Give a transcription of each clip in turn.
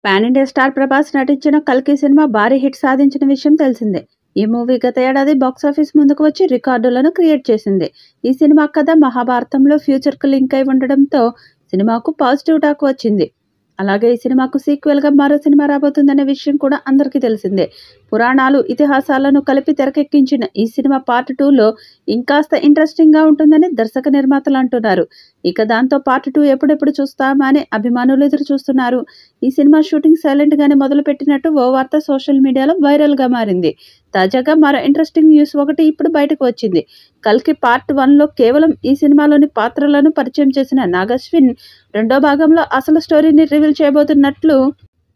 Pan India star Prabhas నటించిన 'కల్కి' cinema భారీ హిట్ సాధించిన విషయం తెలిసిందే. ఈ మూవీ గత ఏడాది బాక్సాఫీస్ ముందుకు వచ్చి రికార్డులను క్రియేట్ చేసింది. ఈ సినిమా కథ మహాభారతంలో ఫ్యూచర్‌కు లింక్ అయి ఉండడంతో సినిమాకు పాజిటివ్ టాక్ వచ్చింది. అలాగే ఈ సినిమాకు సీక్వెల్‌గా మరో సినిమా రాబోతుందనే విషయం కూడా అందరికీ తెలిసిందే. పురాణాలు, ఇతిహాసాలను కలిపి తెరకెక్కించిన ఈ సినిమా పార్ట్ 2లో ఇంకాస్త ఇంట్రెస్టింగ్‌గా ఉంటుందని దర్శక నిర్మాతలు అంటున్నారు. ఇక దాంతో పార్ట్ 2 ఎప్పుడెప్పుడు చూస్తామా అని అభిమానులు ఎదురు చూస్తున్నారు. ఈ సినిమా షూటింగ్ సైలెంట్‌గానే మొదలుపెట్టినట్టు ఓ వార్త సోషల్ మీడియాలో వైరల్‌గా మారింది. తాజాగా మరో ఇంట్రెస్టింగ్ న్యూస్ ఒకటి ఇప్పుడు బయటకు వచ్చింది. 'కల్కి' పార్ట్ 1లో కేవలం ఈ సినిమాలోని పాత్రలను పరిచయం చేసిన నాగశ్విన్ రెండో భాగంలో అసలు స్టోరీని రివీల్ చేయబోతున్నట్లు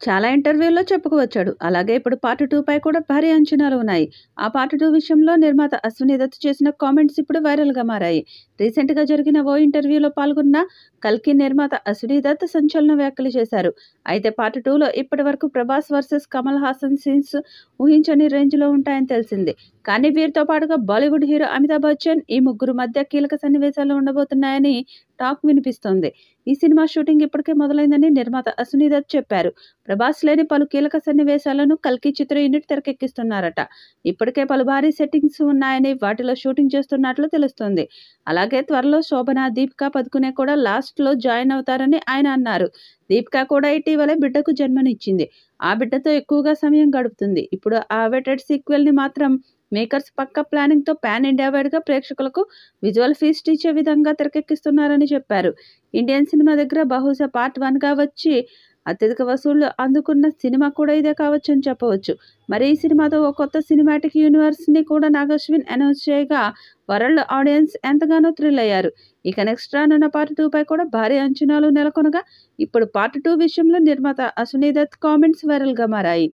చాలా ఇంటర్వ్యూల్లో చెప్పుకువచ్చాడు. అలాగే ఇప్పుడు పార్ట్ 2పై కూడా భారీ అంచనాలు ఉన్నాయి. ఆ పార్ట్ 2 విషయంలో నిర్మాత అశ్విని దత్ చేసిన కామెంట్స్ ఇప్పుడు వైరల్‌గా మారాయి. రీసెంట్‌గా జరిగిన ఓ ఇంటర్వ్యూలో పాల్గొన్న 'కల్కి' నిర్మాత అశ్విని దత్ సంచలన వ్యాఖ్యలు చేశారు. అయితే పార్ట్ 2లో ఇప్పటివరకు ప్రభాస్ వర్సెస్ కమల్ హాసన్ సీన్స్ ఊహించని రేంజ్‌లో ఉంటాయని తెలిసింది. కానీ వీరితో పాటుగా బాలీవుడ్ హీరో అమితాబ్ బచ్చన్, ఈ ముగ్గురు మధ్య కీలక సన్నివేశాలు ఉండబోతున్నాయని టాక్ వినిపిస్తోంది. ఈ సినిమా షూటింగ్ ఇప్పటికే మొదలైందని నిర్మాత అశ్విని దత్ చెప్పారు. ప్రభాస్ లేని పలు కీలక సన్నివేశాలను 'కల్కి' చిత్ర యూనిట్ తెరకెక్కిస్తున్నారట. ఇప్పటికే పలు భారీ సెట్టింగ్స్ ఉన్నాయని, వాటిలో షూటింగ్ చేస్తున్నట్లు తెలుస్తోంది. అలాగే త్వరలో శోభన, దీపికా పదుకునే కూడా లాస్ట్‌లో జాయిన్ అవుతారని ఆయన అన్నారు. దీపిక కూడా ఇటీవలే బిడ్డకు జన్మనిచ్చింది. ఆ బిడ్డతో ఎక్కువగా సమయం గడుపుతుంది. ఇప్పుడు ఆ అవైటెడ్ సీక్వెల్‌ని మాత్రం మేకర్స్ పక్కా ప్లానింగ్‌తో పాన్ ఇండియా వైడ్‌గా ప్రేక్షకులకు విజువల్ ఫీస్ట్ ఇచ్చే విధంగా తెరకెక్కిస్తున్నారని చెప్పారు. ఇండియన్ సినిమా దగ్గర బహుశా పార్ట్ 1గా వచ్చి అత్యధిక వసూళ్లు అందుకున్న సినిమా కూడా ఇదే కావచ్చని చెప్పవచ్చు. మరి ఈ సినిమాతో ఓ కొత్త సినిమాటిక్ యూనివర్స్‌ని కూడా నాగశ్విన్ అనౌన్స్ చేయగా వరల్డ్ ఆడియన్స్ ఎంతగానో థ్రిల్ అయ్యారు. ఇక నెక్స్ట్ రానున్న పార్ట్ 2పై కూడా భారీ అంచనాలు నెలకొనగా ఇప్పుడు పార్ట్ 2 విషయంలో నిర్మాత అశ్విని దత్ కామెంట్స్ వైరల్‌గా మారాయి.